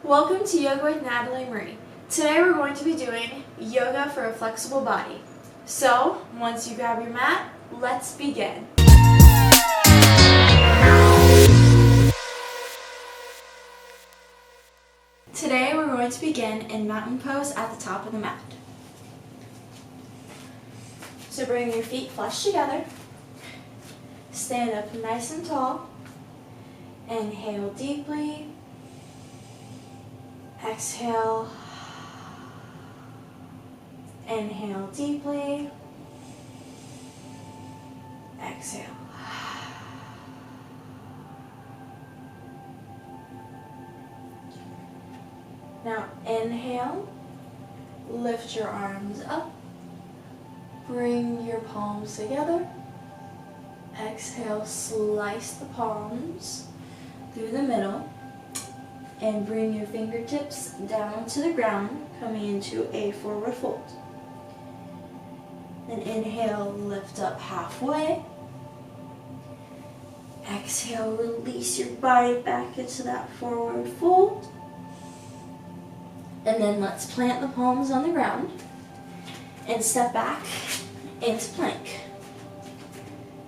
Welcome to Yoga with Natalie Marie. Today we're going to be doing yoga for a flexible body. So, once you grab your mat, let's begin. Today we're going to begin in mountain pose at the top of the mat. So bring your feet flush together. Stand up nice and tall. Inhale deeply. Exhale. Inhale deeply. Exhale. Now inhale. Lift your arms up. Bring your palms together. Exhale, slice the palms through the middle. And bring your fingertips down to the ground, coming into a forward fold. Then inhale, lift up halfway. Exhale, release your body back into that forward fold. And then let's plant the palms on the ground and step back into plank.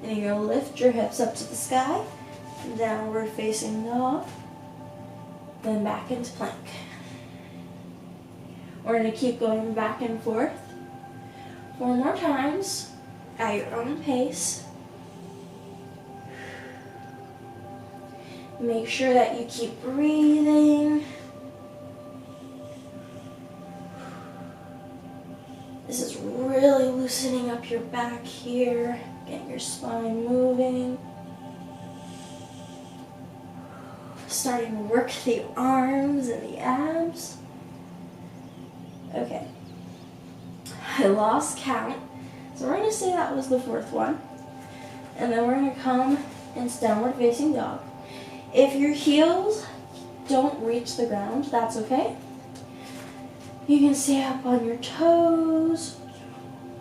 And you're going to lift your hips up to the sky, downward facing dog. Then back into plank. We're going to keep going back and forth 4 more times at your own pace. Make sure that you keep breathing. This is really loosening up your back here, getting your spine moving. Starting to work the arms and the abs. Okay. I lost count. So we're going to say that was the 4th one. And then we're going to come into downward facing dog. If your heels don't reach the ground, that's okay. You can stay up on your toes.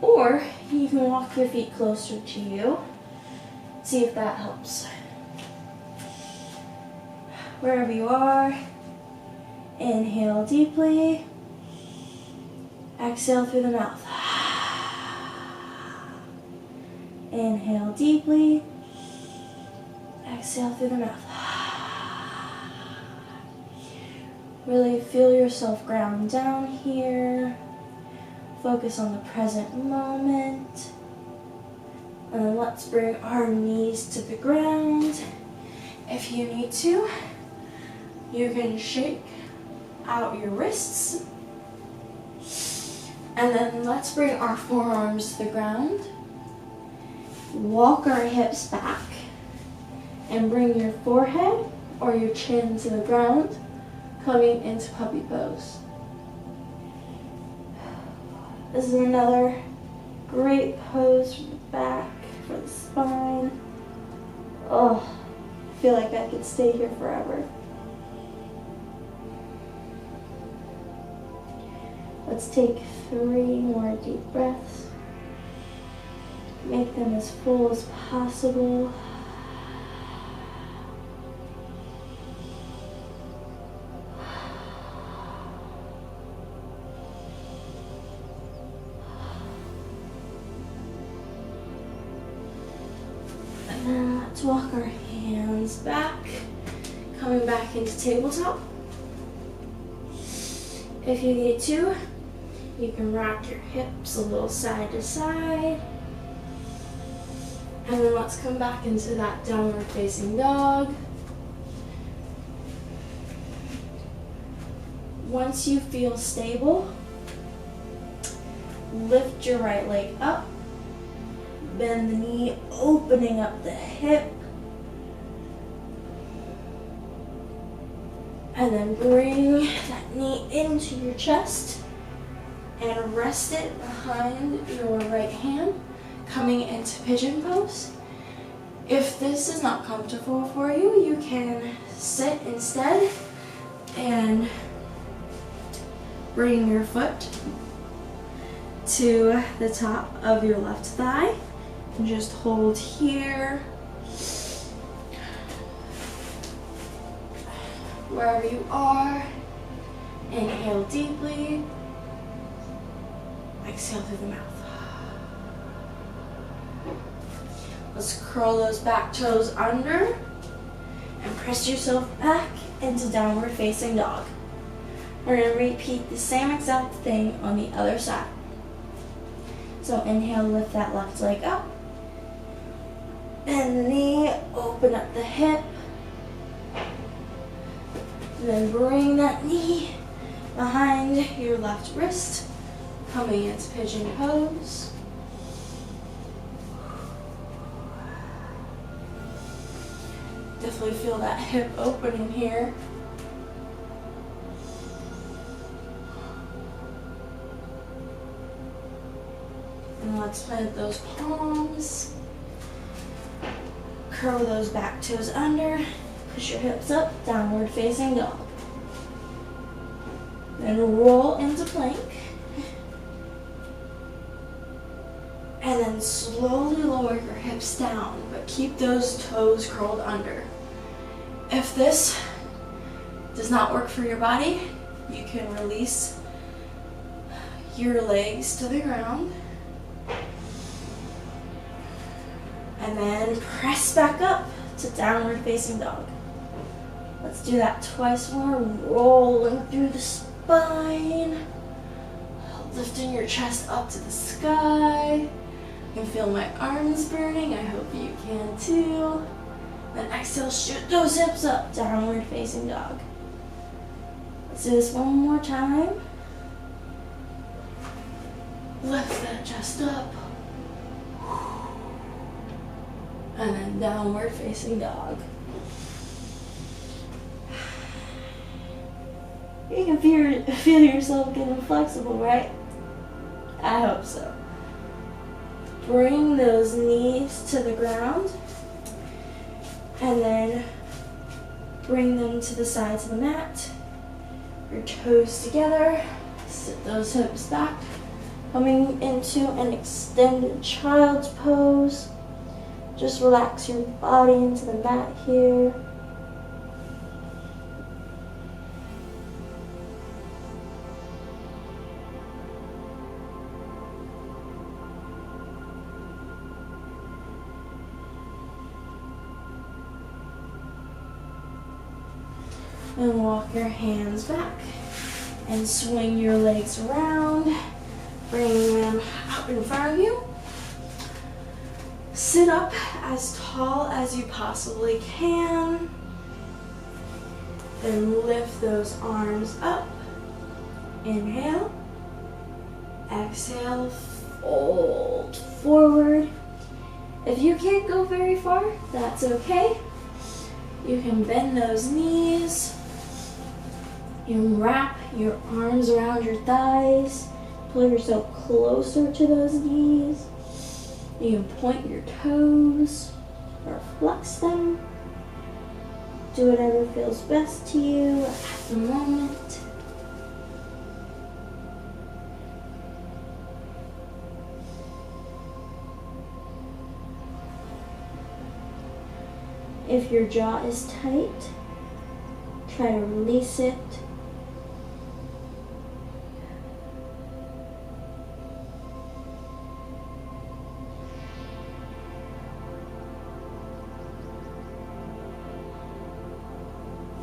Or you can walk your feet closer to you. See if that helps. Wherever you are, inhale deeply, exhale through the mouth. Inhale deeply, exhale through the mouth. Really feel yourself ground down here. Focus on the present moment. And then let's bring our knees to the ground. If you need to, you can shake out your wrists. And then let's bring our forearms to the ground. Walk our hips back. And bring your forehead or your chin to the ground, coming into puppy pose. This is another great pose for the back, for the spine. Oh, I feel like I could stay here forever. Let's take 3 more deep breaths. Make them as full as possible. And then let's walk our hands back, coming back into tabletop. If you need to, you can rock your hips a little side to side. And then let's come back into that downward facing dog. Once you feel stable, lift your right leg up. Bend the knee, opening up the hip. And then bring that knee into your chest and rest it behind your right hand, coming into pigeon pose. If this is not comfortable for you, you can sit instead and bring your foot to the top of your left thigh. And just hold here. Wherever you are, Inhale deeply. Exhale through the mouth. Let's curl those back toes under and press yourself back into downward facing dog. We're going to repeat the same exact thing on the other side. So inhale, lift that left leg up. Bend the knee, open up the hip. Then bring that knee behind your left wrist, coming into pigeon pose. Definitely feel that hip opening here. And let's plant those palms. Curl those back toes under. Push your hips up, downward facing dog. Then roll into plank. And then slowly lower your hips down, but keep those toes curled under. If this does not work for your body, you can release your legs to the ground. And then press back up to downward facing dog. Let's do that twice more, rolling through the spine, lifting your chest up to the sky. I can feel my arms burning, I hope you can too. Then exhale, shoot those hips up, downward facing dog. Let's do this one more time. Lift that chest up. And then downward facing dog. You can feel yourself getting flexible, right? I hope so. Bring those knees to the ground. And then bring them to the sides of the mat. Your toes together. Sit those hips back. Coming into an extended child's pose. Just relax your body into the mat here. And walk your hands back and swing your legs around, bringing them up in front of you. Sit up as tall as you possibly can. Then lift those arms up. Inhale. Exhale, fold forward. If you can't go very far, that's okay. You can bend those knees. You can wrap your arms around your thighs. Pull yourself closer to those knees. You can point your toes or flex them. Do whatever feels best to you at the moment. If your jaw is tight, try to release it.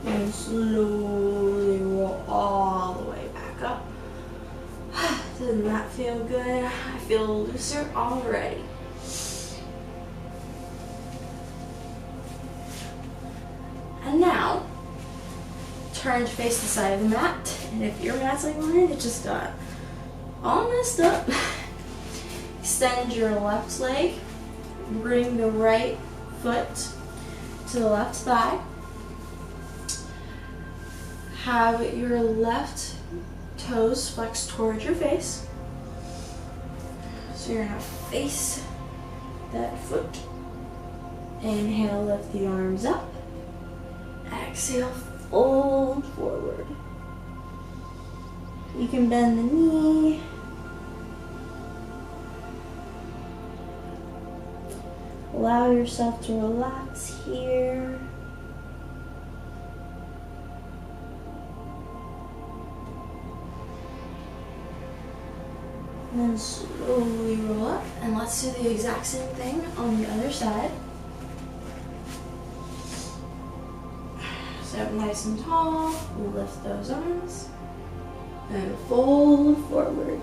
And slowly roll all the way back up. Doesn't that feel good? I feel looser already. And now, turn to face the side of the mat. And if your mat's like mine, it just got all messed up. Extend your left leg. Bring the right foot to the left thigh. Have your left toes flex towards your face. So you're gonna face that foot. Inhale, lift the arms up. Exhale, fold forward. You can bend the knee. Allow yourself to relax here. And then slowly roll up. And let's do the exact same thing on the other side. Sit up nice and tall. Lift those arms. And fold forward.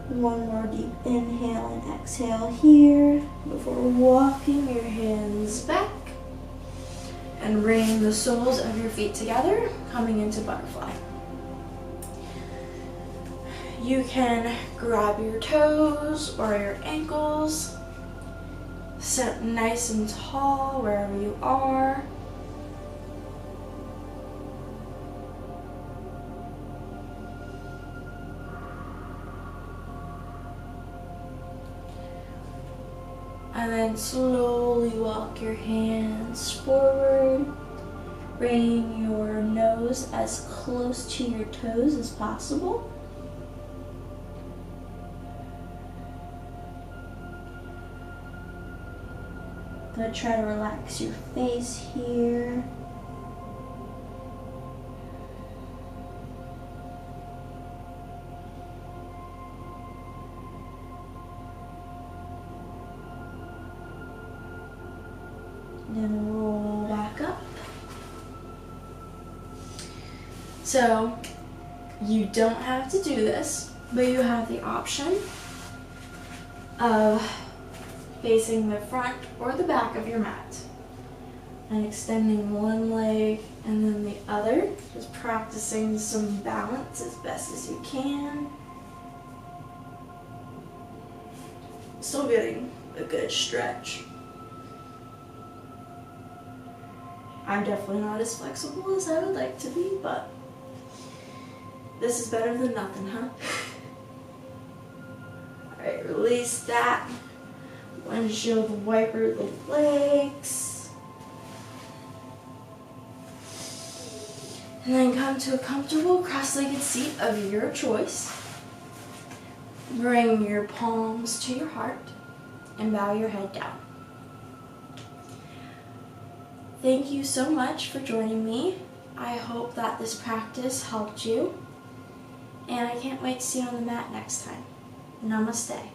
One more deep inhale and exhale here before walking your hands back and bringing the soles of your feet together, coming into butterfly. You can grab your toes or your ankles, sit nice and tall wherever you are. And then slowly walk your hands forward, bringing your nose as close to your toes as possible. Gonna try to relax your face here. Then roll back up. So you don't have to do this, but you have the option of facing the front or the back of your mat and extending one leg and then the other, just practicing some balance as best as you can. Still getting a good stretch. I'm definitely not as flexible as I would like to be, but this is better than nothing, huh? Alright, release that. Windshield wiper the legs. And then come to a comfortable cross-legged seat of your choice. Bring your palms to your heart and bow your head down. Thank you so much for joining me. I hope that this practice helped you. And I can't wait to see you on the mat next time. Namaste.